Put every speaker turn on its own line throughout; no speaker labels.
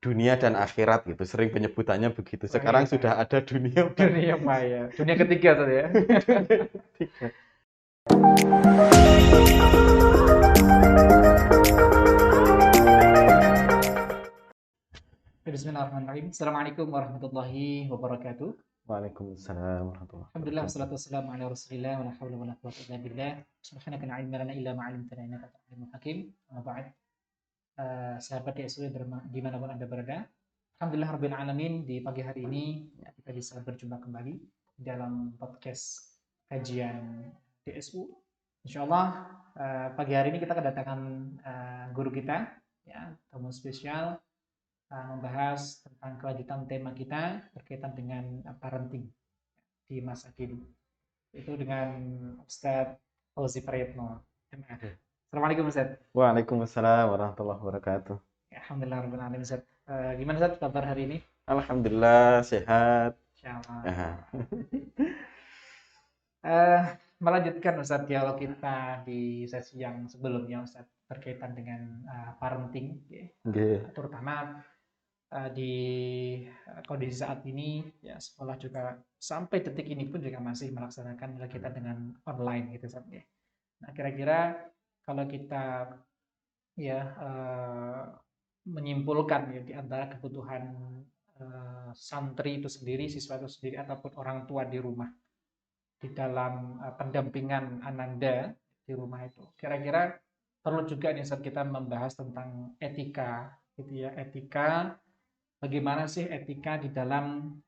dunia dan akhirat gitu. Sering penyebutannya begitu.
Oh
Sekarang
iya,
sudah ada dunia
dunia maya. Dunia ketiga tadi ya.
tiga.
Bismillahirrahmanirrahim. Assalamualaikum warahmatullahi wabarakatuh.
Waalaikumsalam warahmatullahi
Alhamdulillah
wabarakatuh.
wassalatu wassalamu ala Rasulillah wa la haula wa la quwwata illa billah. Subhanaka la ilma lana illa ma 'allamtana innaka antal alimul hakim. Amma ba'd. Sahabat DSW dimanapun Anda berada. Alhamdulillah rabbil alamin, di pagi hari ini ya, kita bisa berjumpa kembali dalam podcast kajian DSU. Insyaallah pagi hari ini kita kedatangan guru kita ya, tamu spesial membahas tentang kelanjutan tema kita berkaitan dengan parenting di masa kini. Itu dengan Ustadz Fauzi Prayitno. Assalamualaikum Ustadz.
Waalaikumsalam warahmatullahi wabarakatuh.
Ya, alhamdulillah rabbil alamin Ustadz. Gimana Ustadz kabar hari ini?
Alhamdulillah sehat.
Insyaallah.
Ya.
Melanjutkan Ustadz dialog kita di sesi yang sebelumnya Ustadz berkaitan dengan parenting ya.
Nggih.
Terutama di kondisi saat ini ya, sekolah juga sampai detik ini pun juga masih melaksanakan kegiatan dengan online gitu Ustadz ya. Nah, kira-kira kalau kita ya menyimpulkan ya, di antara kebutuhan santri itu sendiri, siswa itu sendiri ataupun orang tua di rumah di dalam pendampingan ananda di rumah itu, kira-kira perlu juga nih saat kita membahas tentang etika gitu ya, etika, bagaimana sih etika di dalam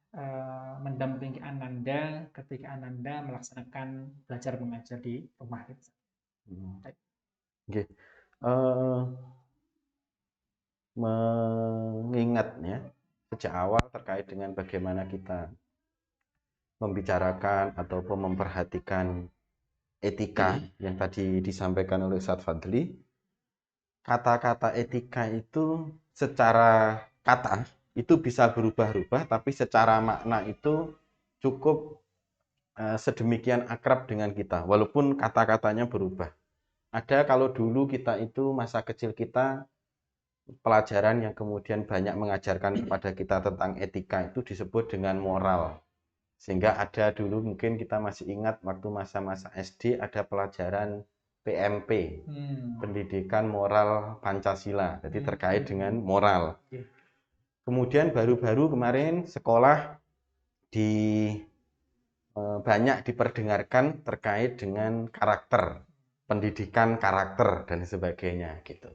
mendampingi ananda ketika ananda melaksanakan belajar mengajar di rumah gitu.
Nggih. Mengingatnya sejak awal terkait dengan bagaimana kita membicarakan ataupun memperhatikan etika yang tadi disampaikan oleh Ustadz Fadli. Kata-kata etika itu secara kata itu bisa berubah-ubah, tapi secara makna itu cukup sedemikian akrab dengan kita, walaupun kata-katanya berubah. Ada kalau dulu kita itu masa kecil kita pelajaran yang kemudian banyak mengajarkan kepada kita tentang etika itu disebut dengan moral. Sehingga ada dulu mungkin kita masih ingat waktu masa-masa SD ada pelajaran PMP, Pendidikan Moral Pancasila. Jadi terkait dengan moral. Kemudian baru-baru kemarin sekolah banyak diperdengarkan terkait dengan karakter, pendidikan karakter dan sebagainya gitu.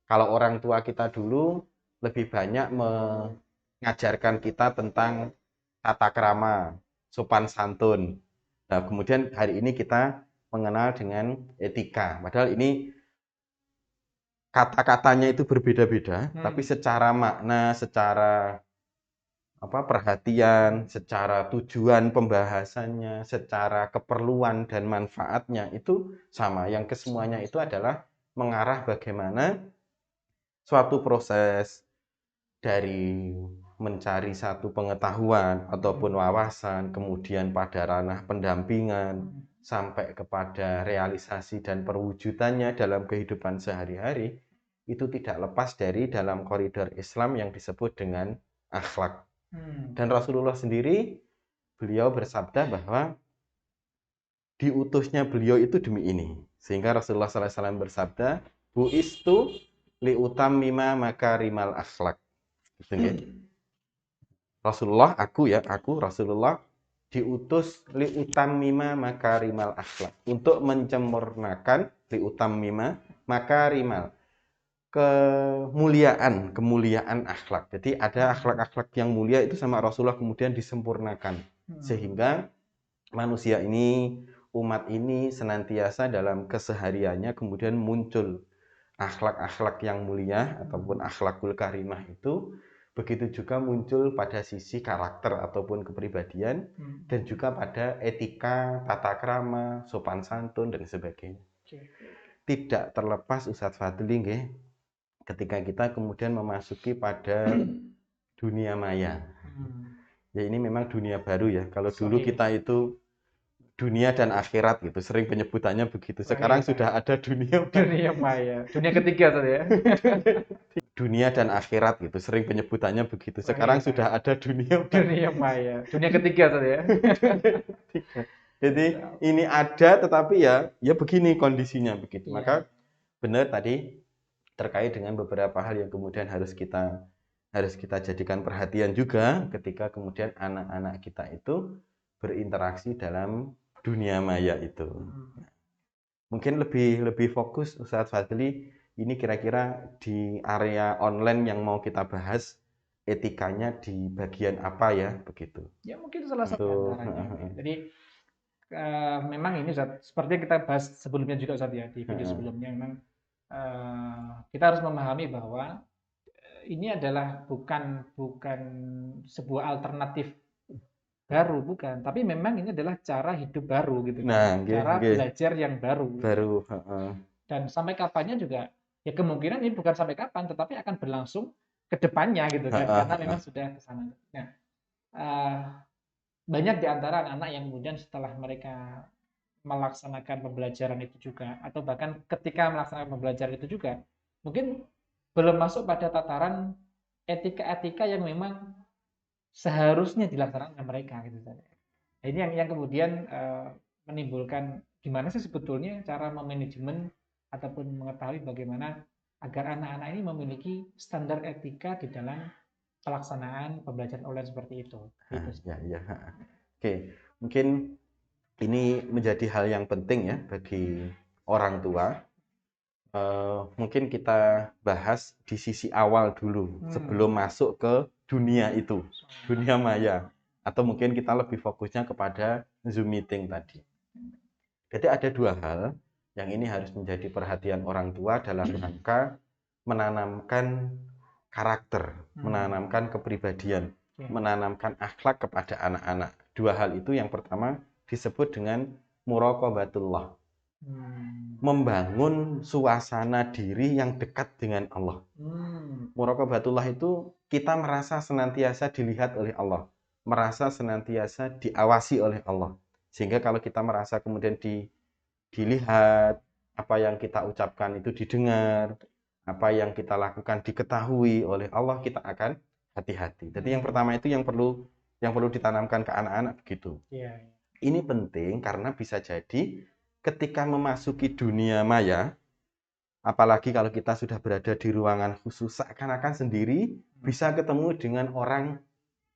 Kalau orang tua kita dulu lebih banyak mengajarkan kita tentang tata krama, sopan santun. Nah, kemudian hari ini kita mengenal dengan etika. Padahal ini kata-katanya itu berbeda-beda, tapi secara makna, secara perhatian, secara tujuan pembahasannya, secara keperluan dan manfaatnya itu sama. Yang kesemuanya itu adalah mengarah bagaimana suatu proses dari mencari satu pengetahuan ataupun wawasan, kemudian pada ranah pendampingan, sampai kepada realisasi dan perwujudannya dalam kehidupan sehari-hari, itu tidak lepas dari dalam koridor Islam yang disebut dengan akhlak. Dan Rasulullah sendiri, beliau bersabda bahwa diutusnya beliau itu demi ini. Sehingga Rasulullah SAW bersabda, bu'istu liutammima makarimal akhlak. Rasulullah, aku Rasulullah diutus liutammima makarimal akhlak, untuk menyempurnakan liutammima makarimal, kemuliaan akhlak. Jadi ada akhlak-akhlak yang mulia itu sama Rasulullah kemudian disempurnakan, sehingga manusia ini, umat ini senantiasa dalam kesehariannya kemudian muncul akhlak-akhlak yang mulia ataupun akhlakul karimah itu, begitu juga muncul pada sisi karakter ataupun kepribadian, dan juga pada etika, tata krama, sopan santun dan sebagainya. Tidak terlepas Ustadz Fadli nggih, ketika kita kemudian memasuki pada dunia maya. Ya ini memang dunia baru ya. Kalau dulu kita itu dunia dan akhirat gitu, sering penyebutannya begitu. Sekarang sudah ada dunia
maya, dunia ketiga tadi ya.
dunia dan akhirat gitu. Sering penyebutannya begitu.
Wah,
Sekarang
iya.
sudah ada dunia.
Dunia maya, dunia ketiga tadi ya.
Jadi ini ada tetapi ya begini kondisinya begitu.
Iya.
Maka benar tadi terkait dengan beberapa hal yang kemudian harus kita jadikan perhatian juga ketika kemudian anak-anak kita itu berinteraksi dalam dunia maya itu. Mungkin lebih fokus Ustadz Fadli ini kira-kira di area online yang mau kita bahas etikanya di bagian apa ya begitu.
Ya mungkin salah satu
Untuk
antaranya. Jadi memang ini Ustadz, seperti kita bahas sebelumnya juga Ustadz ya, di video sebelumnya memang kita harus memahami bahwa ini adalah bukan sebuah alternatif baru, bukan, tapi memang ini adalah cara hidup baru gitu kan,
Nah, nggih,
cara
nggih.
belajar yang baru.
Baru,
Dan sampai kapannya juga ya kemungkinan ini bukan sampai kapan, tetapi akan berlangsung ke depannya gitu kan, karena memang sudah ke sana. Nah, banyak di antara anak-anak yang kemudian setelah mereka melaksanakan pembelajaran itu juga, atau bahkan ketika melaksanakan pembelajaran itu juga, mungkin belum masuk pada tataran etika-etika yang memang seharusnya dilaksanakan oleh mereka gitu. Nah, ini yang kemudian menimbulkan gimana sih sebetulnya cara memanajemen ataupun mengetahui bagaimana agar anak-anak ini memiliki standar etika di dalam pelaksanaan pembelajaran online seperti itu.
Ya. Oke, mungkin ini menjadi hal yang penting ya bagi orang tua. Mungkin kita bahas di sisi awal dulu sebelum masuk ke dunia itu, dunia maya. Atau mungkin kita lebih fokusnya kepada Zoom meeting tadi. Jadi ada dua hal yang ini harus menjadi perhatian orang tua dalam rangka menanamkan karakter, menanamkan kepribadian, menanamkan akhlak kepada anak-anak. Dua hal itu yang pertama disebut dengan muraqabatullah. Membangun suasana diri yang dekat dengan Allah. Muraqabatullah itu kita merasa senantiasa dilihat oleh Allah, merasa senantiasa diawasi oleh Allah. Sehingga kalau kita merasa kemudian dilihat, apa yang kita ucapkan itu didengar, apa yang kita lakukan diketahui oleh Allah, kita akan hati-hati. Jadi yang pertama itu yang perlu ditanamkan ke anak-anak begitu. Ini penting karena bisa jadi ketika memasuki dunia maya, apalagi kalau kita sudah berada di ruangan khusus, seakan-akan sendiri bisa ketemu dengan orang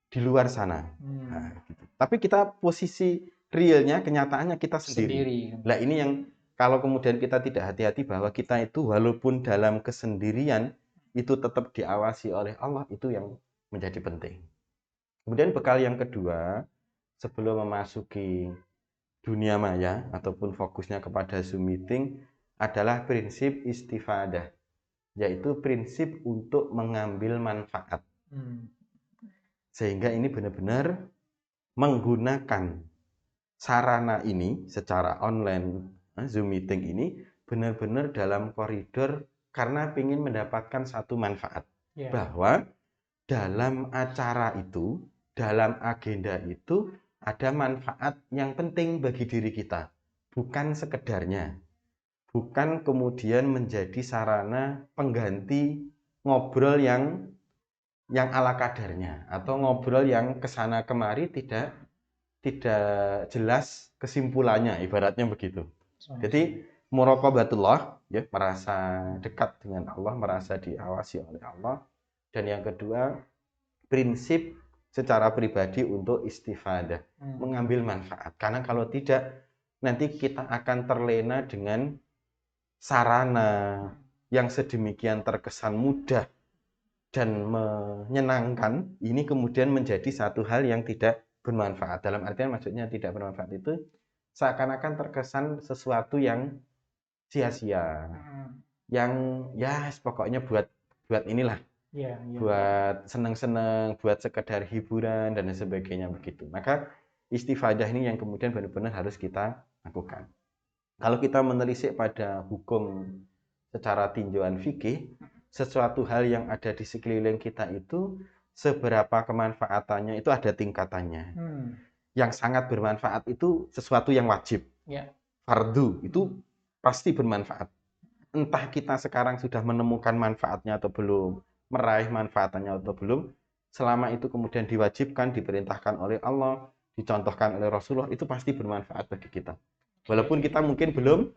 di luar sana. Nah, gitu. Tapi kita posisi realnya, kenyataannya kita sendiri. Nah ini yang kalau kemudian kita tidak hati-hati bahwa kita itu walaupun dalam kesendirian itu tetap diawasi oleh Allah, itu yang menjadi penting. Kemudian bekal yang kedua, sebelum memasuki dunia maya ataupun fokusnya kepada Zoom meeting adalah prinsip istifadah, yaitu prinsip untuk mengambil manfaat. Sehingga ini benar-benar menggunakan sarana ini secara online, Zoom meeting ini benar-benar dalam koridor karena ingin mendapatkan satu manfaat. Bahwa dalam acara itu, dalam agenda itu ada manfaat yang penting bagi diri kita. Bukan sekedarnya. Bukan kemudian menjadi sarana pengganti ngobrol yang ala kadarnya atau ngobrol yang kesana kemari tidak jelas kesimpulannya, ibaratnya begitu. Jadi muraqabatullah, ya, merasa dekat dengan Allah, merasa diawasi oleh Allah. Dan yang kedua, prinsip secara pribadi untuk istifadah, mengambil manfaat. Karena kalau tidak, nanti kita akan terlena dengan sarana yang sedemikian terkesan mudah dan menyenangkan, ini kemudian menjadi satu hal yang tidak bermanfaat. Dalam artian maksudnya tidak bermanfaat itu seakan-akan terkesan sesuatu yang sia-sia, yang ya pokoknya buat inilah, buat seneng-seneng, buat sekedar hiburan dan sebagainya begitu. Maka istifadah ini yang kemudian benar-benar harus kita lakukan. Kalau kita menelisik pada hukum secara tinjauan fikih, sesuatu hal yang ada di sekeliling kita itu seberapa kemanfaatannya itu ada tingkatannya. Yang sangat bermanfaat itu sesuatu yang wajib. Fardu itu pasti bermanfaat. Entah kita sekarang sudah menemukan manfaatnya atau belum, meraih manfaatnya atau belum, selama itu kemudian diwajibkan, diperintahkan oleh Allah, dicontohkan oleh Rasulullah, itu pasti bermanfaat bagi kita. Walaupun kita mungkin belum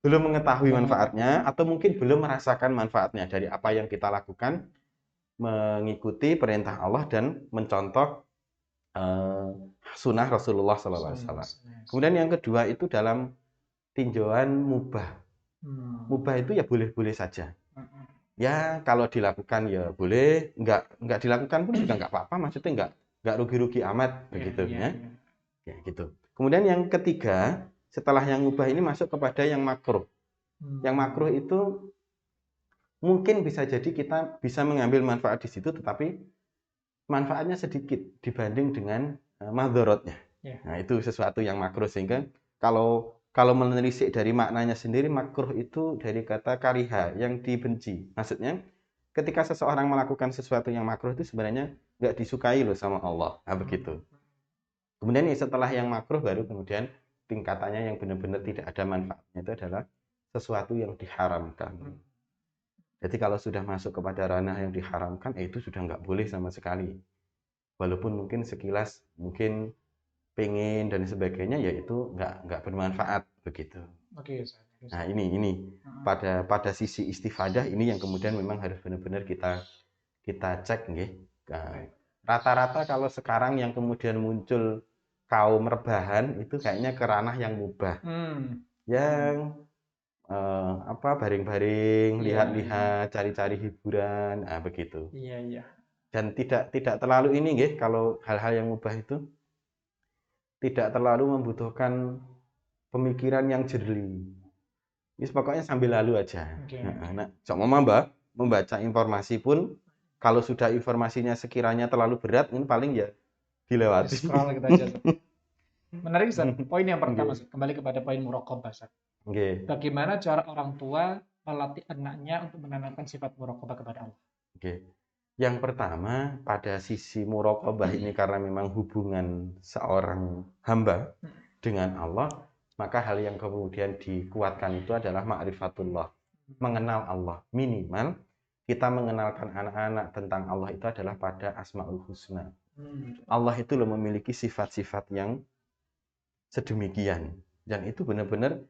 mengetahui manfaatnya atau mungkin belum merasakan manfaatnya dari apa yang kita lakukan, mengikuti perintah Allah dan mencontoh sunnah Rasulullah SAW. Kemudian yang kedua itu dalam tinjauan mubah. Mubah itu ya boleh-boleh saja. Ya kalau dilakukan ya boleh, nggak dilakukan pun juga nggak apa-apa. Maksudnya nggak rugi-rugi amat begitu ya. Ya gitu. Kemudian yang ketiga, setelah yang mubah ini masuk kepada yang makruh. Yang makruh itu mungkin bisa jadi kita bisa mengambil manfaat di situ, tetapi manfaatnya sedikit dibanding dengan madharatnya. Nah, itu sesuatu yang makruh, sehingga kalau menelisik dari maknanya sendiri, makruh itu dari kata kariha, yang dibenci. Maksudnya, ketika seseorang melakukan sesuatu yang makruh itu sebenarnya nggak disukai loh sama Allah. Nah, begitu. Kemudian setelah yang makruh baru kemudian tingkatannya yang benar-benar tidak ada manfaatnya, itu adalah sesuatu yang diharamkan. Jadi kalau sudah masuk kepada ranah yang diharamkan, itu sudah nggak boleh sama sekali. Walaupun mungkin sekilas mungkin pengen dan sebagainya, ya itu nggak bermanfaat begitu. Nah ini pada sisi istifadah ini yang kemudian memang harus benar-benar kita cek nggih. Rata-rata kalau sekarang yang kemudian muncul kaum rebahan itu kayaknya ke ranah yang mubah, yang baring-baring, lihat-lihat, cari-cari hiburan, begitu. Dan tidak terlalu ini nggih, kalau hal-hal yang mubah itu tidak terlalu membutuhkan pemikiran yang jernih. Ini pokoknya sambil lalu aja. Nah, cuma membaca informasi pun, kalau sudah informasinya sekiranya terlalu berat, ini paling ya dilewati.
Scroll gitu aja. Menarik, Ustaz. Poin yang pertama, kembali kepada poin muraqabah, Ustaz. Bagaimana cara orang tua melatih anaknya untuk menanamkan sifat muraqabah kepada Allah?
Yang pertama, pada sisi muraqabah ini karena memang hubungan seorang hamba dengan Allah, maka hal yang kemudian dikuatkan itu adalah ma'rifatullah, mengenal Allah. Minimal kita mengenalkan anak-anak tentang Allah itu adalah pada Asmaul Husna. Allah itu loh memiliki sifat-sifat yang sedemikian, dan itu benar-benar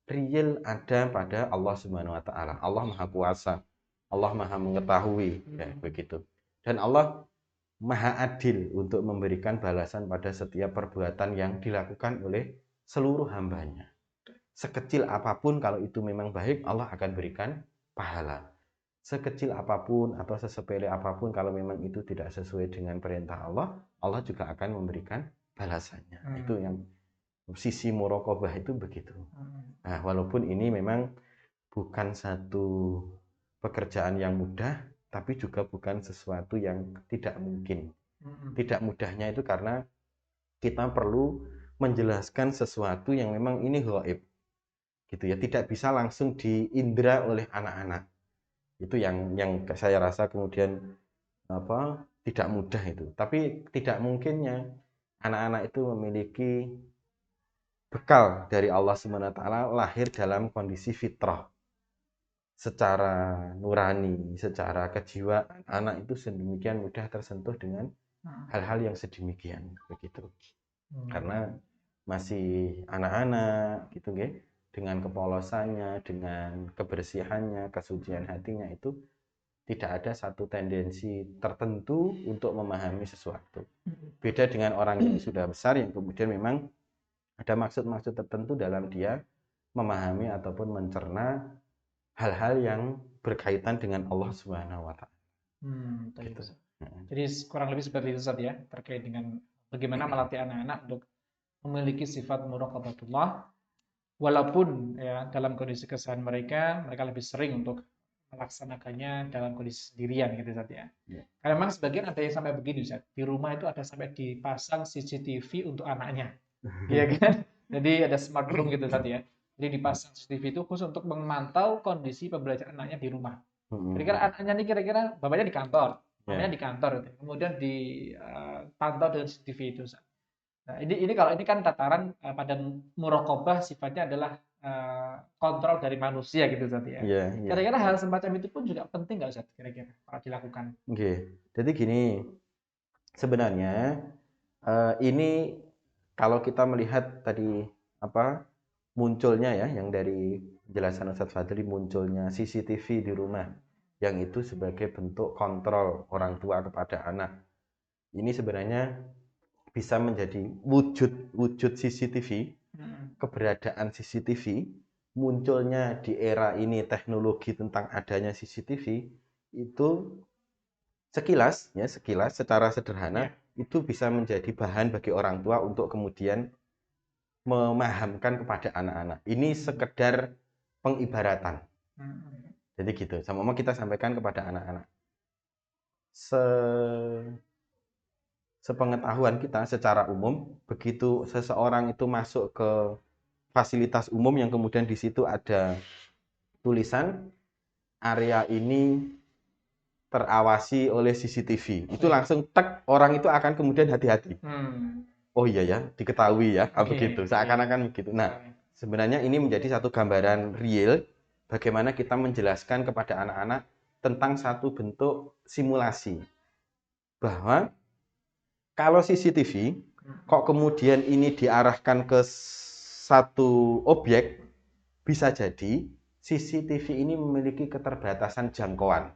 real ada pada Allah Subhanahu wa taala. Allah Maha Kuasa, Allah Maha Mengetahui, ya begitu. Dan Allah Maha Adil untuk memberikan balasan pada setiap perbuatan yang dilakukan oleh seluruh hambanya. Sekecil apapun, kalau itu memang baik, Allah akan berikan pahala. Sekecil apapun atau sesepele apapun, kalau memang itu tidak sesuai dengan perintah Allah, Allah juga akan memberikan balasannya. Itu yang sisi muraqabah itu begitu. Nah, walaupun ini memang bukan satu pekerjaan yang mudah, tapi juga bukan sesuatu yang tidak mungkin. Tidak mudahnya itu karena kita perlu menjelaskan sesuatu yang memang ini gaib, gitu ya, tidak bisa langsung diindra oleh anak-anak. Itu yang saya rasa kemudian tidak mudah itu. Tapi tidak mungkinnya anak-anak itu memiliki bekal dari Allah SWT, lahir dalam kondisi fitrah, secara nurani, secara kejiwaan, anak itu sedemikian mudah tersentuh dengan hal-hal yang sedemikian begitu. Karena masih anak-anak gitu nggih, dengan kepolosannya, dengan kebersihannya, kesucian hatinya, itu tidak ada satu tendensi tertentu untuk memahami sesuatu. Beda dengan orang yang sudah besar, yang kemudian memang ada maksud-maksud tertentu dalam dia memahami ataupun mencerna hal-hal yang berkaitan dengan Allah Subhanahu wa taala.
Gitu. Jadi kurang lebih seperti itu, Ustaz, ya, terkait dengan bagaimana melatih anak-anak untuk memiliki sifat muraqabatullah, walaupun ya dalam kondisi keseharian mereka lebih sering untuk melaksanakannya dalam kondisi sendirian gitu, Ustaz, ya. Karena memang sebagian ada yang sampai begini, Ustaz, di rumah itu ada sampai dipasang CCTV untuk anaknya. Iya kan? Jadi ada smart room gitu, Ustaz, ya. Jadi dipasang CCTV itu khusus untuk memantau kondisi pembelajaran anaknya di rumah. Kira-kira anaknya ini bapaknya di kantor, mamanya di kantor gitu. Kemudian dipantau dengan CCTV itu, Ustaz. Nah, ini kalau ini kan tataran pada muraqabah sifatnya adalah kontrol dari manusia gitu Ustaz ya.
Iya, iya.
Kira-kira hal semacam itu pun juga penting nggak Ustaz kira-kira kalau dilakukan?
Oke. Jadi gini, sebenarnya ini kalau kita melihat tadi apa munculnya ya yang dari penjelasan Ustadz Fadli munculnya CCTV di rumah yang itu sebagai bentuk kontrol orang tua kepada anak. Ini sebenarnya bisa menjadi wujud CCTV, keberadaan CCTV munculnya di era ini teknologi tentang adanya CCTV itu sekilas secara sederhana itu bisa menjadi bahan bagi orang tua untuk kemudian memahamkan kepada anak-anak. Ini sekedar pengibaratan. Jadi gitu. Sama kita sampaikan kepada anak-anak. Sepengetahuan kita secara umum, begitu seseorang itu masuk ke fasilitas umum yang kemudian di situ ada tulisan area ini terawasi oleh CCTV. Itu langsung tek orang itu akan kemudian hati-hati. Oh iya ya, diketahui ya, begitu. Seakan-akan begitu. Nah, sebenarnya ini menjadi satu gambaran real bagaimana kita menjelaskan kepada anak-anak tentang satu bentuk simulasi. Bahwa kalau CCTV kok kemudian ini diarahkan ke satu objek, bisa jadi CCTV ini memiliki keterbatasan jangkauan.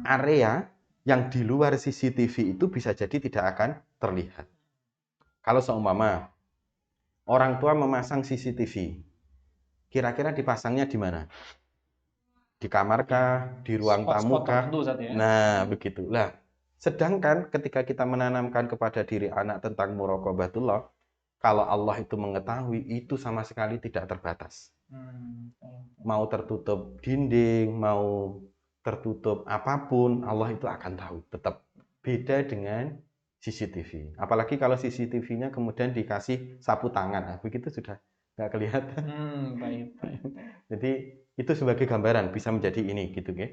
Area yang di luar CCTV itu bisa jadi tidak akan terlihat. Kalau seumpama orang tua memasang CCTV, kira-kira dipasangnya di mana? Di kamar kah? Di ruang tamu kah? Nah, begitulah. Sedangkan ketika kita menanamkan kepada diri anak tentang muraqabatullah, kalau Allah itu mengetahui, itu sama sekali tidak terbatas. Mau tertutup dinding, mau tertutup apapun, Allah itu akan tahu. Tetap beda dengan CCTV. Apalagi kalau CCTV-nya kemudian dikasih sapu tangan, nah, begitu sudah nggak kelihatan.
Baik.
Jadi itu sebagai gambaran bisa menjadi ini gitu ya.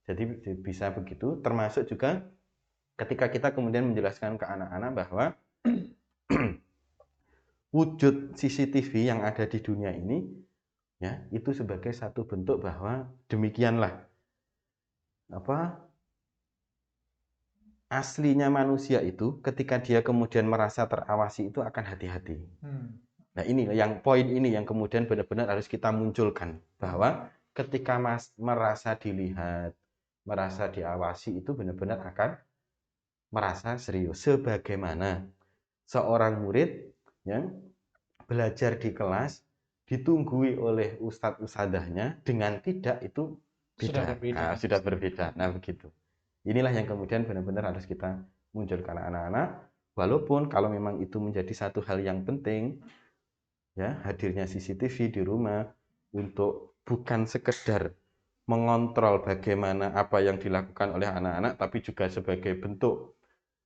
Jadi bisa begitu. Termasuk juga ketika kita kemudian menjelaskan ke anak-anak bahwa wujud CCTV yang ada di dunia ini ya itu sebagai satu bentuk bahwa demikianlah apa aslinya manusia itu ketika dia kemudian merasa terawasi itu akan hati-hati. Nah ini yang poin ini yang kemudian benar-benar harus kita munculkan bahwa ketika merasa dilihat, merasa diawasi itu benar-benar akan merasa serius. Sebagaimana seorang murid yang belajar di kelas ditunggui oleh ustadz ustadzahnya dengan tidak itu beda. Sudah berbeda. Nah begitu. Inilah yang kemudian benar-benar harus kita munculkan anak-anak. Walaupun kalau memang itu menjadi satu hal yang penting, ya hadirnya CCTV di rumah untuk bukan sekedar mengontrol bagaimana apa yang dilakukan oleh anak-anak, tapi juga sebagai bentuk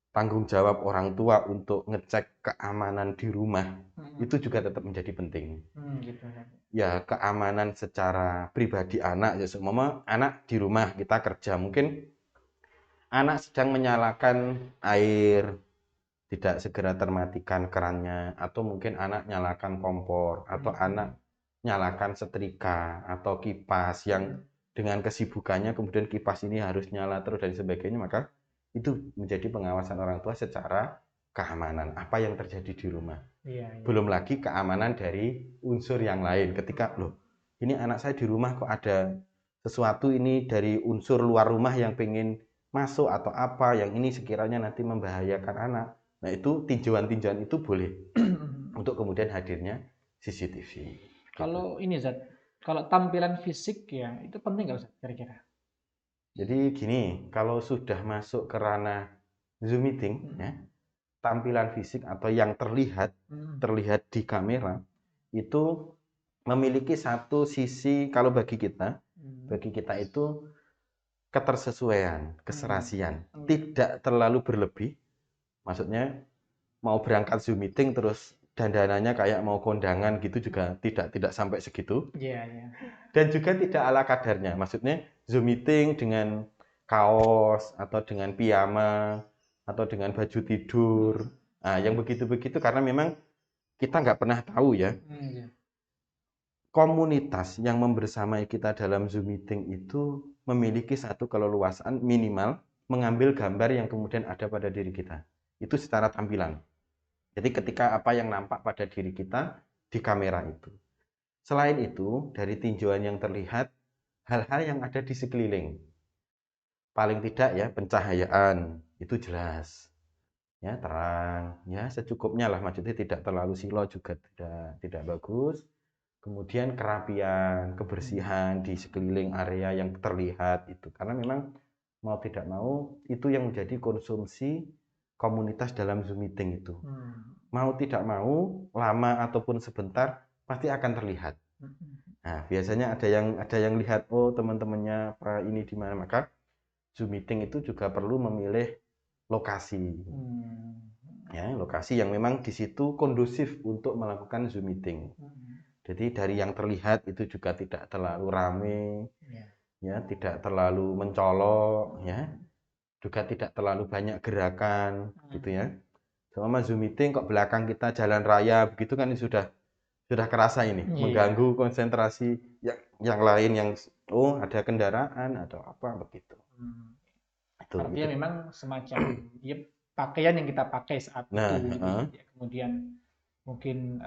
tanggung jawab orang tua untuk ngecek keamanan di rumah, itu juga tetap menjadi penting. Ya keamanan secara pribadi anak, ya seumpama anak di rumah kita kerja, mungkin anak sedang menyalakan air, tidak segera termatikan kerannya, atau mungkin anak nyalakan kompor, atau anak nyalakan setrika atau kipas yang dengan kesibukannya kemudian kipas ini harus nyala terus dan sebagainya, maka itu menjadi pengawasan orang tua secara keamanan apa yang terjadi di rumah. Belum lagi keamanan dari unsur yang lain ketika loh ini anak saya di rumah kok ada sesuatu ini dari unsur luar rumah yang pengen masuk atau apa yang ini sekiranya nanti membahayakan anak. Nah itu tinjauan-tinjauan itu boleh untuk kemudian hadirnya CCTV.
Kalau ini Zat, kalau tampilan fisik ya itu penting nggak Zat kira-kira?
Jadi gini, kalau sudah masuk ke ranah Zoom meeting, ya, tampilan fisik atau yang terlihat di kamera itu memiliki satu sisi kalau bagi kita itu ketersesuaian, keserasian, tidak terlalu berlebih. Maksudnya mau berangkat Zoom meeting terus dandanannya kayak mau kondangan gitu juga tidak sampai segitu. Dan juga tidak ala kadarnya. Maksudnya Zoom meeting dengan kaos atau dengan piyama atau dengan baju tidur. Nah, yang begitu-begitu karena memang kita nggak pernah tahu ya. komunitas yang membersamai kita dalam Zoom meeting itu memiliki satu keleluasaan minimal mengambil gambar yang kemudian ada pada diri kita. Itu secara tampilan. Jadi ketika apa yang nampak pada diri kita di kamera itu. Selain itu, dari tinjauan yang terlihat, hal-hal yang ada di sekeliling. Paling tidak ya, pencahayaan itu jelas. Ya, terang, ya secukupnya lah, maksudnya tidak terlalu silau juga tidak bagus. Kemudian kerapian, kebersihan di sekeliling area yang terlihat itu. Karena memang mau tidak mau itu yang menjadi konsumsi komunitas dalam Zoom meeting itu. Mau tidak mau, lama ataupun sebentar pasti akan terlihat. Nah, biasanya ada yang lihat, oh teman-temannya ini di mana, maka Zoom meeting itu juga perlu memilih lokasi. Ya, lokasi yang memang di situ kondusif untuk melakukan Zoom meeting. Jadi dari yang terlihat itu juga tidak terlalu ramai, ya, tidak terlalu mencolok, ya, juga tidak terlalu banyak gerakan, gitu ya. Sama Zoom meeting kok belakang kita jalan raya begitu kan sudah kerasa ini, mengganggu konsentrasi yang lain yang ada kendaraan atau apa begitu.
Artinya memang semacam ya, pakaian yang kita pakai saat itu, gitu, ya. Kemudian mungkin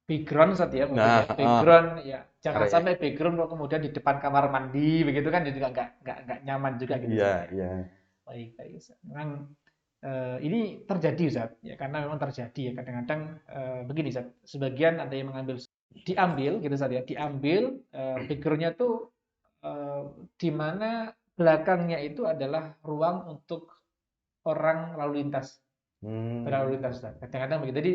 background saat ya, mungkin ya background ya jangan sampai background kok kemudian di depan kamar mandi begitu kan juga nggak nyaman juga gitu. Baik. Memang ini terjadi Ustaz ya, karena memang terjadi ya kadang-kadang begini Ustaz, sebagian ada yang diambil gitu Ustaz ya, diambil backgroundnya tuh di mana belakangnya itu adalah ruang untuk orang lalu lintas. Berlalu lintas. Kadang-kadang begitu. Jadi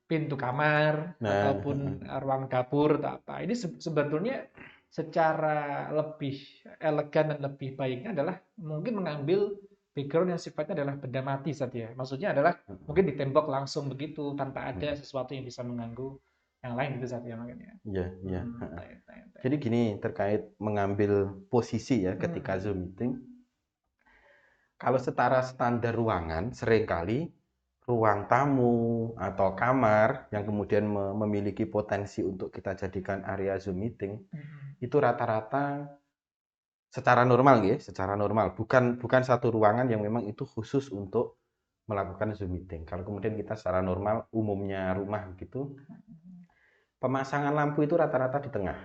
pintu kamar ataupun ruang dapur atau apa. Ini sebetulnya secara lebih elegan dan lebih baiknya adalah mungkin mengambil background yang sifatnya adalah benda mati saja. Maksudnya adalah mungkin di tembok langsung begitu tanpa ada sesuatu yang bisa mengganggu yang lain gitu saja makanya.
Iya. Jadi gini, terkait mengambil posisi ya ketika Zoom meeting. Kalau setara standar ruangan, seringkali ruang tamu atau kamar yang kemudian memiliki potensi untuk kita jadikan area Zoom meeting, itu rata-rata secara normal ya, secara normal. Bukan satu ruangan yang memang itu khusus untuk melakukan Zoom meeting. Kalau kemudian kita secara normal, umumnya rumah gitu, pemasangan lampu itu rata-rata di tengah.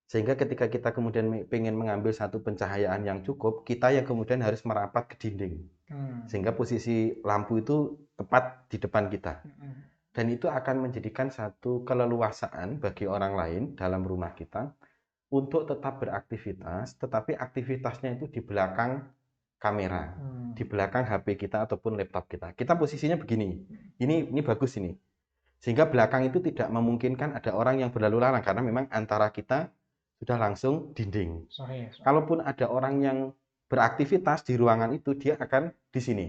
Sehingga ketika kita kemudian ingin mengambil satu pencahayaan yang cukup, kita yang kemudian harus merapat ke dinding. Sehingga posisi lampu itu tepat di depan kita. Dan itu akan menjadikan satu keleluasaan bagi orang lain dalam rumah kita untuk tetap beraktivitas, tetapi aktivitasnya itu di belakang kamera, di belakang HP kita ataupun laptop kita. Kita posisinya begini. Ini bagus ini. Sehingga belakang itu tidak memungkinkan ada orang yang berlalu lalang karena memang antara kita sudah langsung dinding. Kalaupun ada orang yang beraktivitas di ruangan itu, dia akan di sini,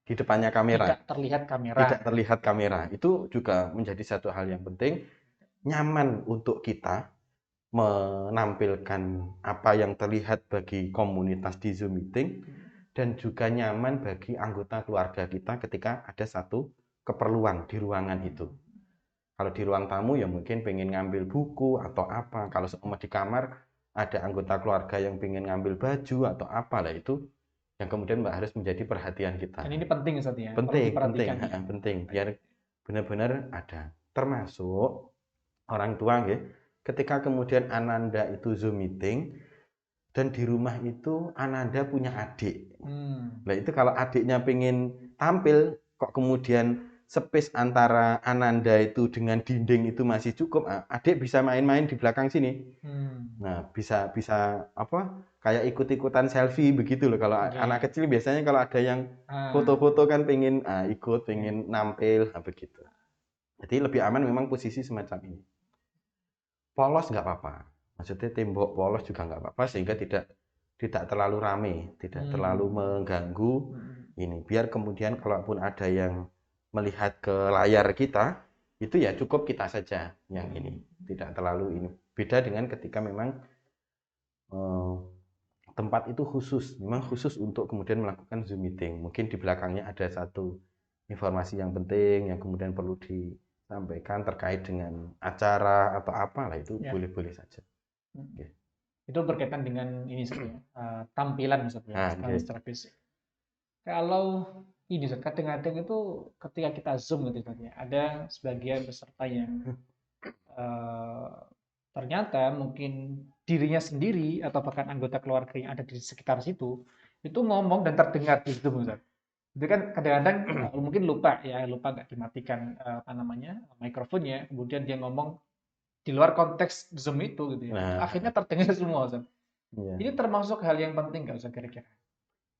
di depannya kamera.
Tidak terlihat kamera.
Tidak terlihat kamera. Itu juga menjadi satu hal yang penting. Nyaman untuk kita menampilkan apa yang terlihat bagi komunitas di Zoom meeting, dan juga nyaman bagi anggota keluarga kita ketika ada satu keperluan di ruangan itu. Kalau di ruang tamu ya mungkin pengen ngambil buku atau apa. Kalau sama di kamar ada anggota keluarga yang pengen ngambil baju atau apa lah, itu yang kemudian harus menjadi perhatian kita.
Dan ini penting Ustaz ya.
Penting biar benar-benar ada. Termasuk orang tua ya. Ketika kemudian Ananda itu Zoom meeting dan di rumah itu Ananda punya adik. Nah itu kalau adiknya pengen tampil kok kemudian space antara Ananda itu dengan dinding itu masih cukup, adik bisa main-main di belakang sini. Nah, bisa apa? Kayak ikut-ikutan selfie begitu loh. Kalau anak kecil biasanya kalau ada yang foto-foto kan pengen pengen nampil begitu. Jadi lebih aman memang posisi semacam ini. Polos nggak apa-apa. Maksudnya tembok polos juga nggak apa-apa sehingga tidak terlalu ramai, tidak terlalu mengganggu ini. Biar kemudian kalaupun ada yang melihat ke layar kita, itu ya cukup kita saja yang ini, tidak terlalu ini. Beda dengan ketika memang tempat itu memang khusus untuk kemudian melakukan Zoom meeting. Mungkin di belakangnya ada satu informasi yang penting yang kemudian perlu sampaikan terkait dengan acara atau apalah itu
Ya.
boleh-boleh saja.
Hmm.
Oke.
Itu berkaitan dengan ini saja, tampilan Ustaz ya,
Nah,
tampilan
oke.
secara fisik. Kalau ini Ustaz, kadang-kadang itu ketika kita zoom gitu Ustaz ya, ada sebagian peserta yang eh, ternyata mungkin dirinya sendiri atau bahkan anggota keluarga yang ada di sekitar situ itu ngomong dan terdengar di zoom Ustaz. Itu kan kadang-kadang mungkin lupa ya, lupa nggak dimatikan apa namanya mikrofonnya, kemudian dia ngomong di luar konteks zoom itu gitu ya, itu akhirnya
Nah,
terdengar semua Ustaz.
iya.
Ini termasuk hal yang penting nggak Ustaz kira-kira?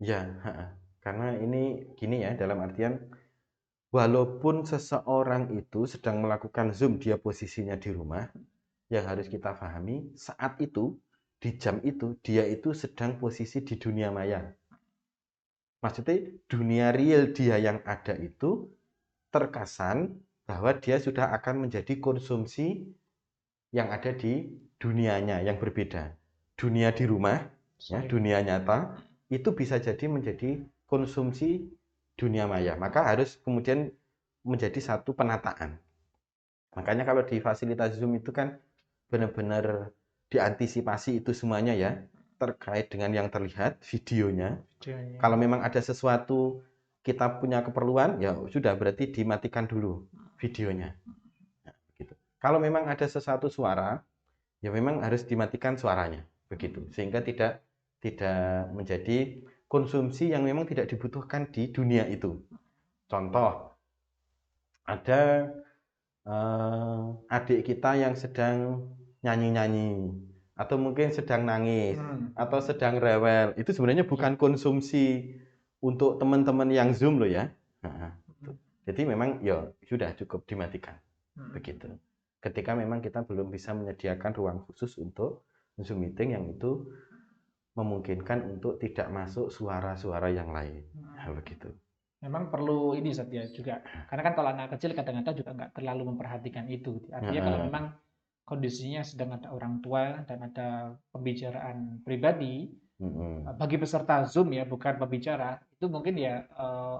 Ya, karena ini gini ya, dalam artian walaupun seseorang itu sedang melakukan Zoom, dia posisinya di rumah, yang harus kita pahami saat itu, di jam itu, dia itu sedang posisi di dunia maya. Maksudnya dunia real dia yang ada itu terkesan bahwa dia sudah akan menjadi konsumsi yang ada di dunianya yang berbeda. Dunia di rumah, ya,
Sorry.
dunia nyata, itu bisa jadi menjadi konsumsi dunia maya. Maka harus kemudian menjadi satu penataan. Makanya kalau di fasilitas Zoom itu kan benar-benar diantisipasi itu semuanya ya, terkait dengan yang terlihat, videonya.
Videonya.
Kalau memang ada sesuatu kita punya keperluan, ya sudah berarti dimatikan dulu videonya. Gitu. Kalau memang ada sesuatu suara, ya memang harus dimatikan suaranya, begitu. Sehingga tidak menjadi konsumsi yang memang tidak dibutuhkan di dunia itu. Contoh, ada adik kita yang sedang nyanyi-nyanyi atau mungkin sedang nangis atau sedang rewel. Itu sebenarnya bukan konsumsi untuk teman-teman yang Zoom loh ya. Nah, jadi memang ya sudah cukup dimatikan. Begitu. Ketika memang kita belum bisa menyediakan ruang khusus untuk Zoom meeting yang itu memungkinkan untuk tidak masuk suara-suara yang lain. Nah, begitu.
Memang perlu ini Ustaz ya juga. Karena kan kalau anak kecil kadang-kadang juga nggak terlalu memperhatikan itu. Artinya kalau memang kondisinya sedang ada orang tua dan ada pembicaraan pribadi, bagi peserta Zoom ya, bukan pembicara, itu mungkin ya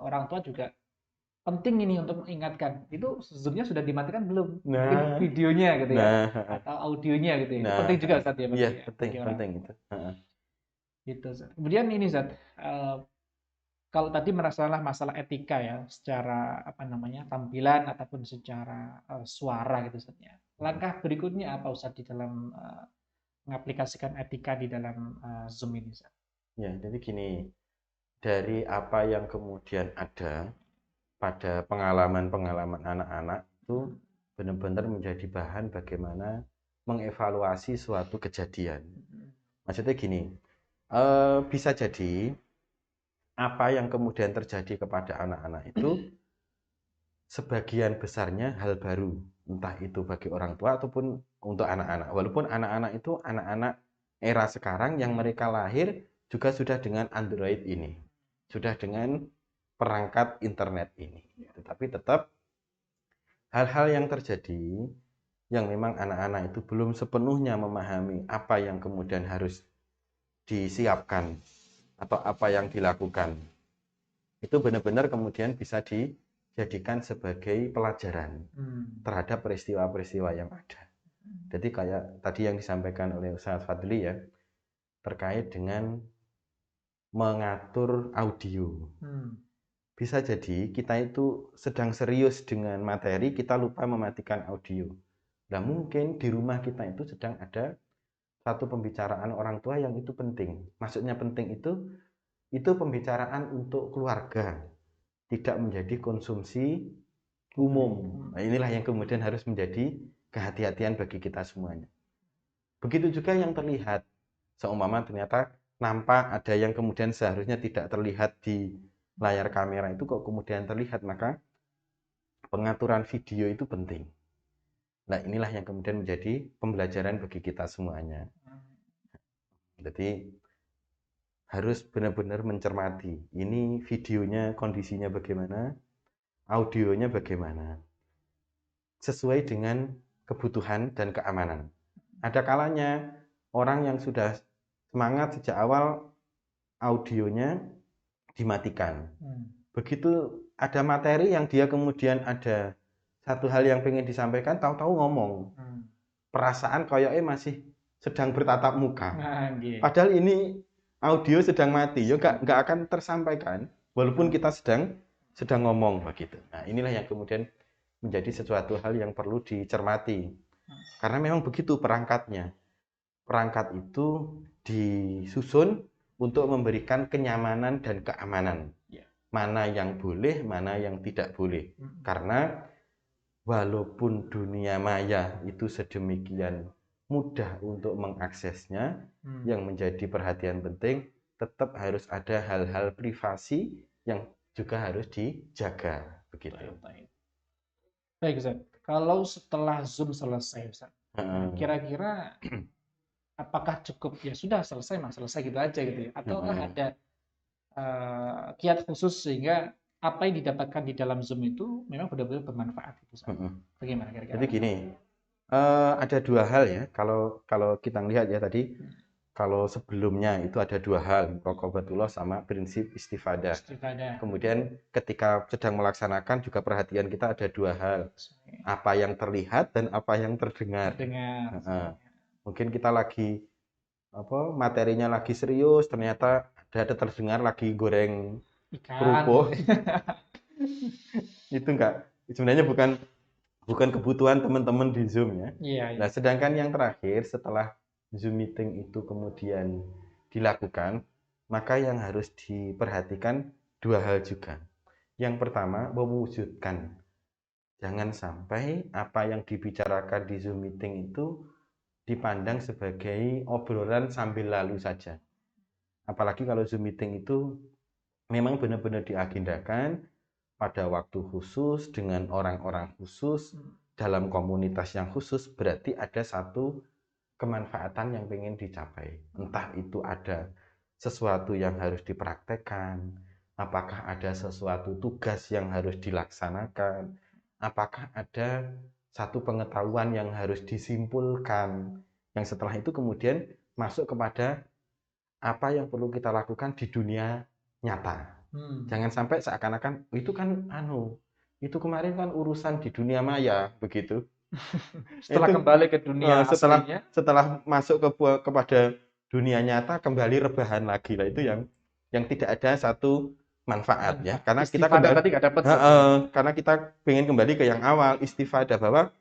orang tua juga penting ini untuk mengingatkan. Itu Zoom-nya sudah dimatikan belum? Mungkin
Nah,
videonya gitu ya,
nah,
atau audionya gitu ya. Itu
nah,
penting juga Ustaz ya
iya
bagi
penting,
orang
penting
tua.
itu.
Gitu Ustaz. Kemudian ini Ustaz, kalau tadi masalah etika ya, secara apa namanya tampilan ataupun secara suara gitu Ustaz ya. Langkah berikutnya apa Ustaz di dalam mengaplikasikan etika di dalam Zoom ini Ustaz?
Ya, jadi gini, dari apa yang kemudian ada pada pengalaman-pengalaman anak-anak itu benar-benar menjadi bahan bagaimana mengevaluasi suatu kejadian. Maksudnya gini, bisa jadi apa yang kemudian terjadi kepada anak-anak itu sebagian besarnya hal baru, entah itu bagi orang tua ataupun untuk anak-anak. Walaupun anak-anak itu anak-anak era sekarang yang mereka lahir juga sudah dengan Android ini, sudah dengan perangkat internet ini. Tetapi tetap hal-hal yang terjadi yang memang anak-anak itu belum sepenuhnya memahami apa yang kemudian harus disiapkan atau apa yang dilakukan, itu benar-benar kemudian bisa dijadikan sebagai pelajaran terhadap peristiwa-peristiwa yang ada. Jadi kayak tadi yang disampaikan oleh Ustaz Fadli ya, terkait dengan mengatur audio. Bisa jadi kita itu sedang serius dengan materi, kita lupa mematikan audio. Nah mungkin di rumah kita itu sedang ada satu pembicaraan orang tua yang itu penting. Maksudnya penting itu pembicaraan untuk keluarga, tidak menjadi konsumsi umum. Nah, inilah yang kemudian harus menjadi kehati-hatian bagi kita semuanya. Begitu juga yang terlihat. Seumpama ternyata nampak ada yang kemudian seharusnya tidak terlihat di layar kamera itu kok kemudian terlihat, maka pengaturan video itu penting. Nah, inilah yang kemudian menjadi pembelajaran bagi kita semuanya. Jadi harus benar-benar mencermati. Ini videonya kondisinya bagaimana, audionya bagaimana. Sesuai dengan kebutuhan dan keamanan. Ada kalanya orang yang sudah semangat sejak awal audionya dimatikan. Begitu ada materi yang dia kemudian ada satu hal yang pengen disampaikan, tahu-tahu ngomong. Perasaan kayaknya masih sedang bertatap muka.
Nah, gitu.
Padahal ini audio sedang mati, ya nggak akan tersampaikan, walaupun kita sedang ngomong begitu. Nah, inilah yang kemudian menjadi sesuatu hal yang perlu dicermati. Karena memang begitu perangkatnya. Perangkat itu disusun untuk memberikan kenyamanan dan keamanan. Mana yang boleh, mana yang tidak boleh. Karena walaupun dunia maya itu sedemikian mudah untuk mengaksesnya, yang menjadi perhatian penting tetap harus ada hal-hal privasi yang juga harus dijaga begitu.
Baik, Ustaz. Kalau setelah Zoom selesai, Ustaz, kira-kira apakah cukup ya sudah selesai selesai gitu aja gitu ya? Ataukah ada kiat khusus sehingga apa yang didapatkan di dalam Zoom itu memang benar-benar bermanfaat gitu, Ustaz? Bagaimana kira-kira?
Jadi gini, ada dua hal ya. Kalau kita lihat ya tadi, kalau sebelumnya itu ada dua hal, muraqabatullah sama prinsip istifadah. Kemudian ketika sedang melaksanakan juga perhatian kita ada dua hal, apa yang terlihat dan apa yang terdengar. Mungkin kita lagi materinya lagi serius, ternyata ada terdengar lagi goreng kerupuk. Itu enggak, sebenarnya bukan kebutuhan teman-teman di Zoom ya. Nah, sedangkan yang terakhir setelah Zoom meeting itu kemudian dilakukan, maka yang harus diperhatikan dua hal juga. Yang pertama, mewujudkan. Jangan sampai apa yang dibicarakan di Zoom meeting itu dipandang sebagai obrolan sambil lalu saja. Apalagi kalau Zoom meeting itu memang benar-benar diagendakan pada waktu khusus dengan orang-orang khusus dalam komunitas yang khusus, berarti ada satu kemanfaatan yang ingin dicapai. Entah itu ada sesuatu yang harus dipraktekkan, apakah ada sesuatu tugas yang harus dilaksanakan, apakah ada satu pengetahuan yang harus disimpulkan, yang setelah itu kemudian masuk kepada apa yang perlu kita lakukan di dunia nyata. Jangan sampai seakan-akan itu kan itu kemarin kan urusan di dunia maya begitu.
Setelah kembali ke dunia aslinya,
setelah masuk kepada dunia nyata kembali rebahan lagi lah, itu yang tidak ada satu manfaatnya. Karena kita kembali karena kita ingin kembali ke yang awal, istifadah, bahwa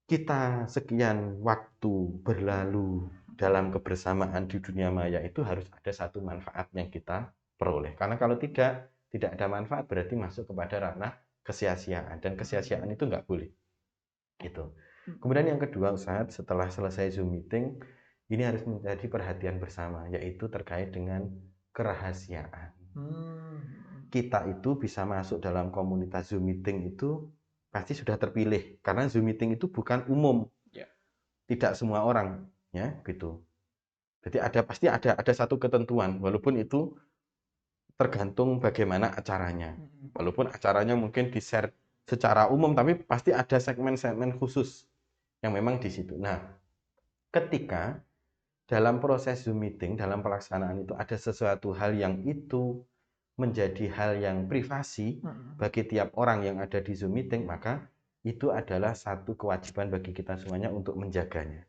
kita sekian waktu berlalu dalam kebersamaan di dunia maya itu harus ada satu manfaat yang kita peroleh. Karena kalau tidak ada manfaat, berarti masuk kepada ranah kesia-siaan, dan kesia-siaan itu nggak boleh. Gitu. Kemudian yang kedua, Ustaz, setelah selesai Zoom meeting, ini harus menjadi perhatian bersama, yaitu terkait dengan kerahasiaan. Kita itu bisa masuk dalam komunitas Zoom meeting itu pasti sudah terpilih, karena Zoom meeting itu bukan umum. Tidak semua orang, ya, gitu. Jadi pasti ada satu ketentuan, walaupun itu tergantung bagaimana acaranya. Walaupun acaranya mungkin di-share secara umum, tapi pasti ada segmen-segmen khusus yang memang di situ. Nah, ketika dalam proses Zoom meeting, dalam pelaksanaan itu ada sesuatu hal yang itu menjadi hal yang privasi bagi tiap orang yang ada di Zoom meeting, maka itu adalah satu kewajiban bagi kita semuanya untuk menjaganya.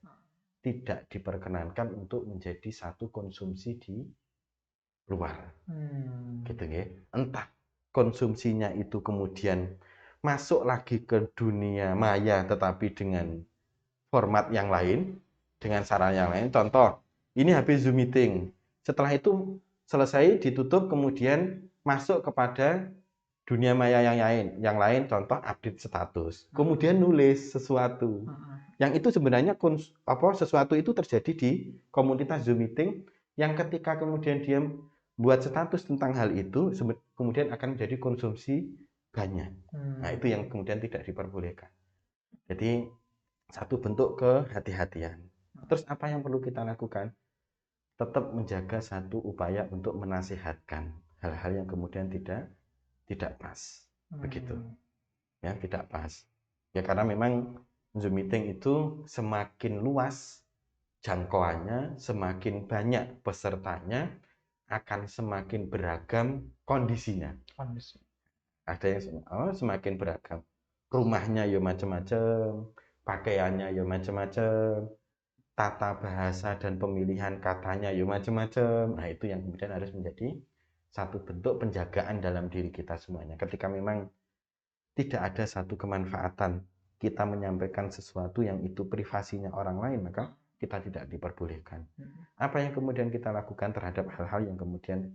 Tidak diperkenankan untuk menjadi satu konsumsi di luar. Gitu ya. Entah konsumsinya itu kemudian masuk lagi ke dunia maya tetapi dengan format yang lain, dengan sarana yang lain. Contoh, ini habis Zoom meeting. Setelah itu selesai ditutup, kemudian masuk kepada dunia maya yang lain, contoh update status. Kemudian nulis sesuatu. Yang itu sebenarnya sesuatu itu terjadi di komunitas Zoom meeting, yang ketika kemudian dia buat status tentang hal itu kemudian akan menjadi konsumsi banyak. Nah, itu yang kemudian tidak diperbolehkan. Jadi satu bentuk kehati-hatian. Terus apa yang perlu kita lakukan? Tetap menjaga satu upaya untuk menasihatkan hal-hal yang kemudian tidak pas. Begitu. Ya, tidak pas. Ya, karena memang Zoom meeting itu semakin luas jangkauannya, semakin banyak pesertanya, akan semakin beragam kondisinya. Ada yang semakin beragam. rumahnya ya macam-macam, pakaiannya ya macam-macam, tata bahasa dan pemilihan katanya ya macam-macam. Nah, itu yang kemudian harus menjadi satu bentuk penjagaan dalam diri kita semuanya. Ketika memang tidak ada satu kemanfaatan kita menyampaikan sesuatu yang itu privasinya orang lain, maka kita tidak diperbolehkan. Apa yang kemudian kita lakukan terhadap hal-hal yang kemudian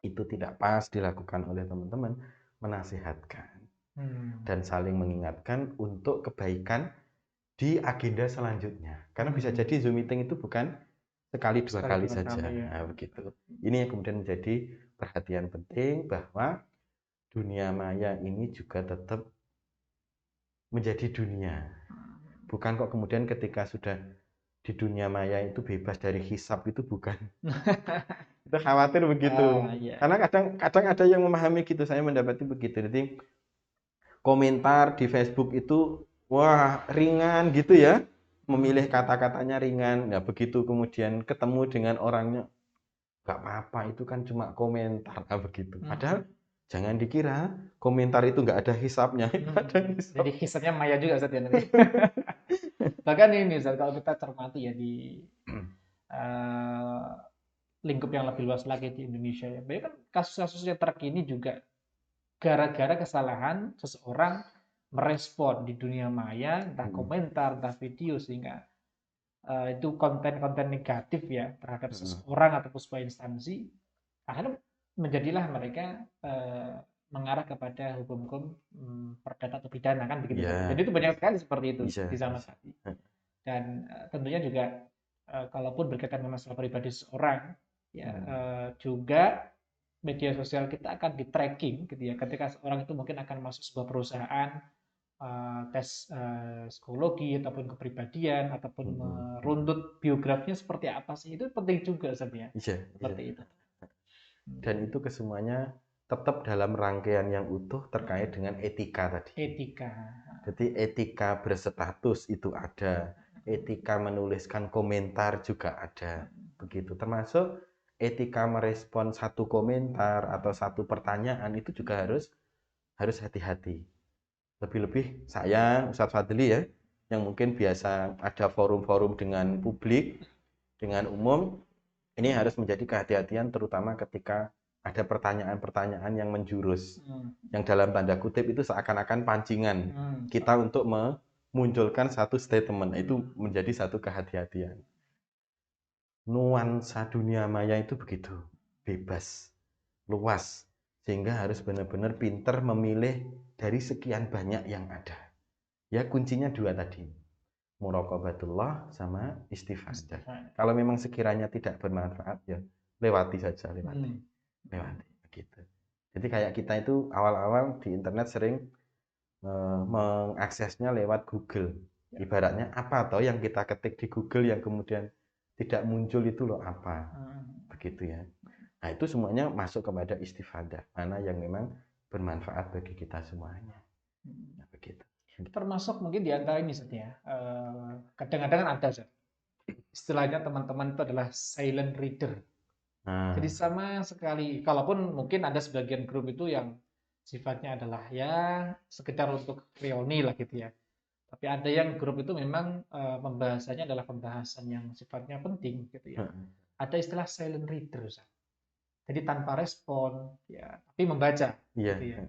itu tidak pas dilakukan oleh teman-teman, menasihatkan dan saling mengingatkan untuk kebaikan di agenda selanjutnya. Karena bisa jadi Zoom meeting itu bukan sekali dua kali saja. Nah, begitu. Ini yang kemudian menjadi perhatian penting, bahwa dunia maya ini juga tetap menjadi dunia. Bukan kok kemudian ketika sudah di dunia maya itu bebas dari hisab, itu bukan. Itu khawatir begitu. Karena kadang ada yang memahami gitu, saya mendapati begitu. Jadi komentar di Facebook itu wah ringan gitu ya, memilih kata-katanya ringan. Nah, begitu kemudian ketemu dengan orangnya, nggak apa-apa, itu kan cuma komentar. Nah, begitu. Padahal jangan dikira komentar itu nggak ada hisapnya. Ada hisap.
Jadi hisapnya maya juga Ustaz ya nanti. Bahkan ini Ustaz, kalau kita cermati ya di lingkup yang lebih luas lagi di Indonesia ya. Banyak kan kasus-kasus yang terkini juga gara-gara kesalahan seseorang merespon di dunia maya, entah komentar, entah video, sehingga itu konten-konten negatif ya terhadap seseorang ataupun sebuah instansi, akhirnya menjadilah mereka mengarah kepada hukum-hukum perdata atau pidana kan begitu. Jadi itu banyak sekali seperti itu di zaman saat ini. Dan tentunya juga kalaupun berkaitan dengan masalah pribadi seseorang ya, juga media sosial kita akan di tracking gitu ya, ketika seorang itu mungkin akan masuk sebuah perusahaan, tes psikologi ataupun kepribadian ataupun merunut biografinya seperti apa sih, itu penting juga sebenarnya. Seperti itu.
Dan itu kesemuanya tetap dalam rangkaian yang utuh terkait dengan etika tadi. Jadi etika berstatus itu ada, etika menuliskan komentar juga ada, begitu. Termasuk etika merespon satu komentar atau satu pertanyaan itu juga harus hati-hati. Lebih-lebih saya, Ustadz Fadli ya, yang mungkin biasa ada forum-forum dengan publik, dengan umum, ini harus menjadi kehati-hatian terutama ketika ada pertanyaan-pertanyaan yang menjurus, yang dalam tanda kutip itu seakan-akan pancingan kita untuk memunculkan satu statement. Itu menjadi satu kehati-hatian. Nuansa dunia maya itu begitu bebas, luas, sehingga harus benar-benar pinter memilih dari sekian banyak yang ada. Ya, kuncinya dua tadi, muraqabatullah sama istifadah. Kalau memang sekiranya tidak bermanfaat, ya lewati saja, lewati begitu. Jadi kayak kita itu awal-awal di internet sering mengaksesnya lewat Google. Ibaratnya apa atau yang kita ketik di Google yang kemudian tidak muncul itu loh apa, begitu ya. Nah, itu semuanya masuk kepada istifadah, mana yang memang bermanfaat bagi kita semuanya. Nah, begitu.
Termasuk mungkin di antara ini ya, kadang-kadang kan ada istilahnya teman-teman itu adalah silent reader. Jadi sama sekali, kalaupun mungkin ada sebagian grup itu yang sifatnya adalah ya sekedar untuk reuni lah gitu ya. Tapi ada yang grup itu memang pembahasannya adalah pembahasan yang sifatnya penting gitu ya. Ada istilah silent reader, jadi tanpa respon ya, tapi membaca. Gitu ya.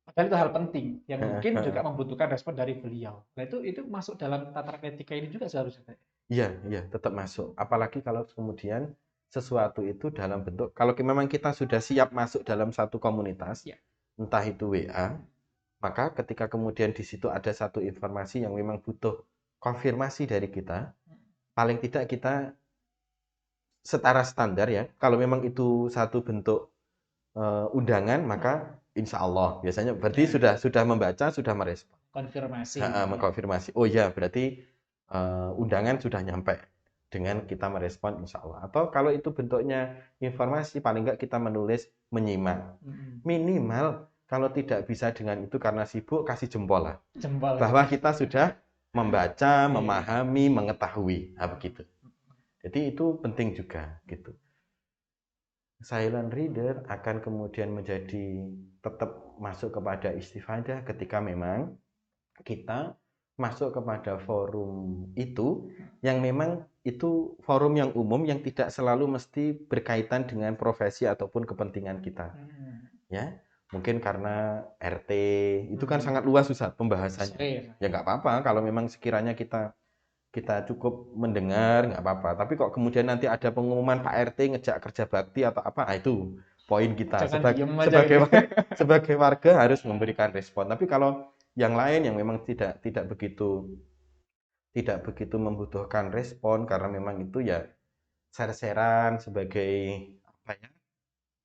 Padahal itu hal penting yang mungkin juga membutuhkan respon dari beliau. Nah itu masuk dalam tataran etika ini juga seharusnya.
Iya, tetap masuk. Apalagi kalau kemudian sesuatu itu dalam bentuk, kalau memang kita sudah siap masuk dalam satu komunitas, entah itu WA, maka ketika kemudian di situ ada satu informasi yang memang butuh konfirmasi dari kita, paling tidak kita setara standar ya. Kalau memang itu satu bentuk undangan, maka insya Allah biasanya berarti sudah membaca, sudah merespon. Mengkonfirmasi. Oh ya, berarti undangan sudah nyampe dengan kita merespon insya Allah. Atau kalau itu bentuknya informasi, paling enggak kita menulis, menyimak. Minimal kalau tidak bisa dengan itu karena sibuk, kasih jempol lah. Bahwa kita sudah membaca, memahami, mengetahui. Nah, begitu. Jadi itu penting juga gitu. silent reader akan kemudian menjadi tetap masuk kepada istifadah ketika memang kita masuk kepada forum itu yang memang itu forum yang umum yang tidak selalu mesti berkaitan dengan profesi ataupun kepentingan kita. Ya, mungkin karena RT itu kan sangat luas Ustaz pembahasannya. Ya nggak apa-apa kalau memang sekiranya kita cukup mendengar nggak apa-apa. Tapi kok kemudian nanti ada pengumuman Pak RT ngejak kerja bakti atau apa, itu poin kita
Jangan diem aja
sebagai
gitu.
sebagai warga harus memberikan respon. Tapi kalau yang lain yang memang tidak begitu membutuhkan respon karena memang itu ya share-sharean sebagai apa ya?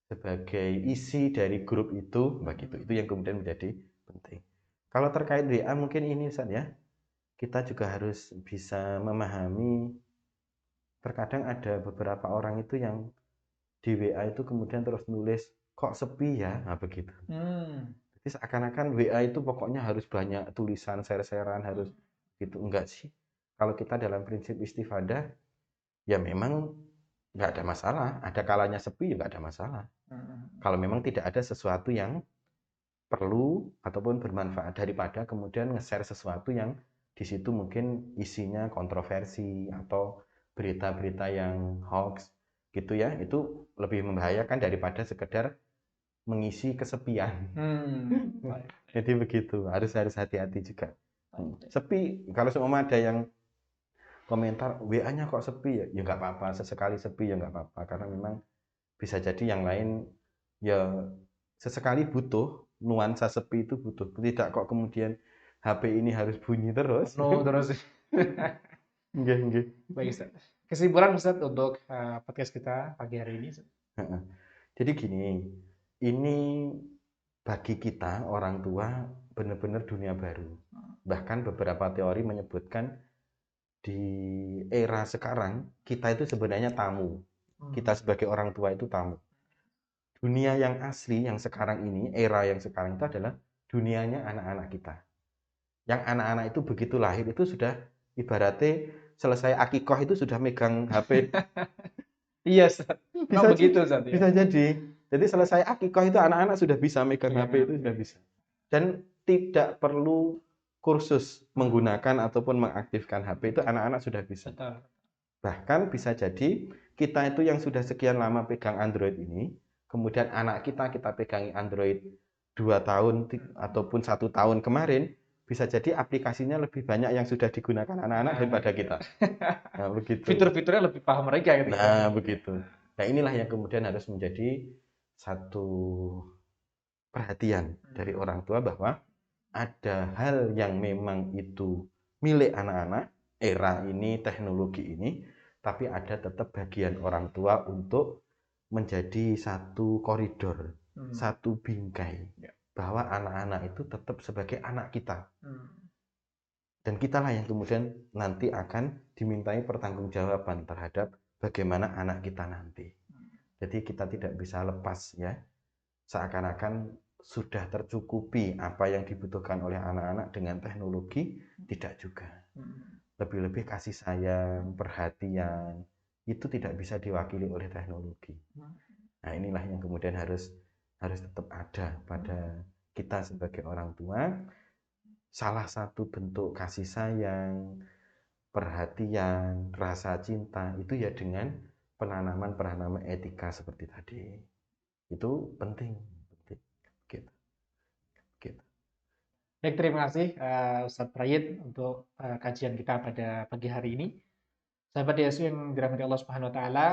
Sebagai isi dari grup itu, begitu. Itu yang kemudian menjadi penting. Kalau terkait WA mungkin ini Ustaz ya. Kita juga harus bisa memahami terkadang ada beberapa orang itu yang di WA itu kemudian terus nulis kok sepi ya, nah begitu. Jadi seakan-akan WA itu pokoknya harus banyak tulisan share-sharean harus gitu, enggak sih. Kalau kita dalam prinsip istifadah ya memang nggak ada masalah, ada kalanya sepi ya nggak ada masalah. Kalau memang tidak ada sesuatu yang perlu ataupun bermanfaat daripada kemudian nge-share sesuatu yang di situ mungkin isinya kontroversi atau berita-berita yang hoax gitu ya, itu lebih membahayakan daripada sekedar mengisi kesepian. Jadi begitu, harus hati-hati juga. Sepi, kalau semua ada yang komentar WA-nya kok sepi ya, ya nggak apa-apa, sesekali sepi ya nggak apa-apa, karena memang bisa jadi yang lain ya sesekali butuh nuansa sepi itu butuh, tidak kok kemudian HP ini harus bunyi terus.
Terus.
Nggih, nggih.
Baik Ustaz. Kesimpulan Ustaz untuk podcast kita pagi hari ini.
Jadi gini, ini bagi kita orang tua benar-benar dunia baru. Bahkan beberapa teori menyebutkan di era sekarang kita itu sebenarnya tamu. Kita sebagai orang tua itu tamu. Dunia yang asli yang sekarang ini, era yang sekarang itu adalah dunianya anak-anak kita. Yang anak-anak itu begitu lahir itu sudah ibaratnya selesai akikoh itu sudah megang HP.
Iya, Ustaz.
Bisa
begitu, Ustaz, ya?
bisa jadi. Jadi selesai akikoh itu anak-anak sudah bisa megang HP itu sudah bisa. Dan tidak perlu kursus menggunakan ataupun mengaktifkan HP itu anak-anak sudah bisa.
Betul.
Bahkan bisa jadi kita itu yang sudah sekian lama pegang Android ini, kemudian anak kita pegangi Android 2 tahun ataupun 1 tahun kemarin, bisa jadi aplikasinya lebih banyak yang sudah digunakan anak-anak daripada kita. Nah, begitu.
Fitur-fiturnya lebih paham mereka gitu.
Nah, begitu. Nah, inilah yang kemudian harus menjadi satu perhatian dari orang tua bahwa ada hal yang memang itu milik anak-anak, era ini, teknologi ini, tapi ada tetap bagian orang tua untuk menjadi satu koridor, satu bingkai, bahwa anak-anak itu tetap sebagai anak kita. Dan kitalah yang kemudian nanti akan dimintai pertanggungjawaban terhadap bagaimana anak kita nanti. Jadi kita tidak bisa lepas ya, seakan-akan sudah tercukupi apa yang dibutuhkan oleh anak-anak dengan teknologi, tidak juga. Lebih-lebih kasih sayang, perhatian, itu tidak bisa diwakili oleh teknologi. Nah, inilah yang kemudian harus tetap ada pada kita sebagai orang tua. Salah satu bentuk kasih sayang, perhatian, rasa cinta, itu ya dengan penanaman etika seperti tadi. Itu penting. Gitu.
Baik, terima kasih Ustadz Prayit untuk kajian kita pada pagi hari ini. Sahabat DSU yang dirahmati Allah Subhanahu wa taala,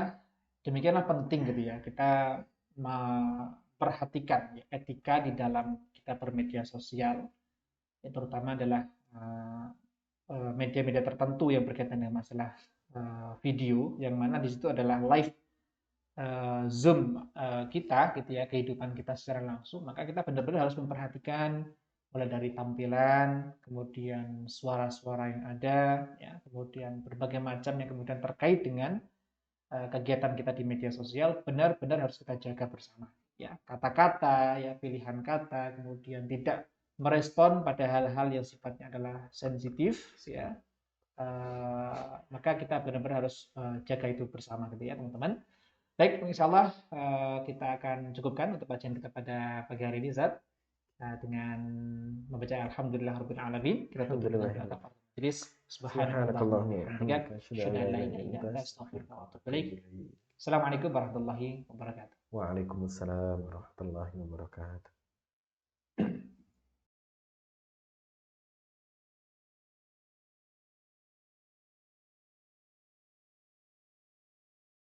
demikianlah penting gitu ya kita memperhatikan etika di dalam kita bermedia sosial. Yang terutama adalah media-media tertentu yang berkaitan dengan masalah video, yang mana di situ adalah live Zoom kita gitu ya, kehidupan kita secara langsung, maka kita benar-benar harus memperhatikan mulai dari tampilan, kemudian suara-suara yang ada, ya, kemudian berbagai macam yang kemudian terkait dengan kegiatan kita di media sosial, benar-benar harus kita jaga bersama. Ya, kata-kata, ya, pilihan kata, kemudian tidak merespon pada hal-hal yang sifatnya adalah sensitif, ya. Maka kita benar-benar harus jaga itu bersama, gitu ya, teman-teman. Baik, insyaallah kita akan cukupkan untuk bacaan kita pada pagi hari ini, Zat. Dengan membaca Alhamdulillahirabbil alamin, kita tutup dengan doa
Alhamdulillah.
kafaratul majelis. Subhanakallahumma wa
Subhanakallahumma wa
bihamdika,
bihamdika asyhadu an
asyhadu
la
an la
ilaha
ilaha
illa
illa
anta
anta astaghfiruka
astaghfiruka
wa
wa
atubu
atubu
ilaik.
ilaik.
Assalamualaikum warahmatullahi wabarakatuh.
Waalaikumsalam warahmatullahi wabarakatuh.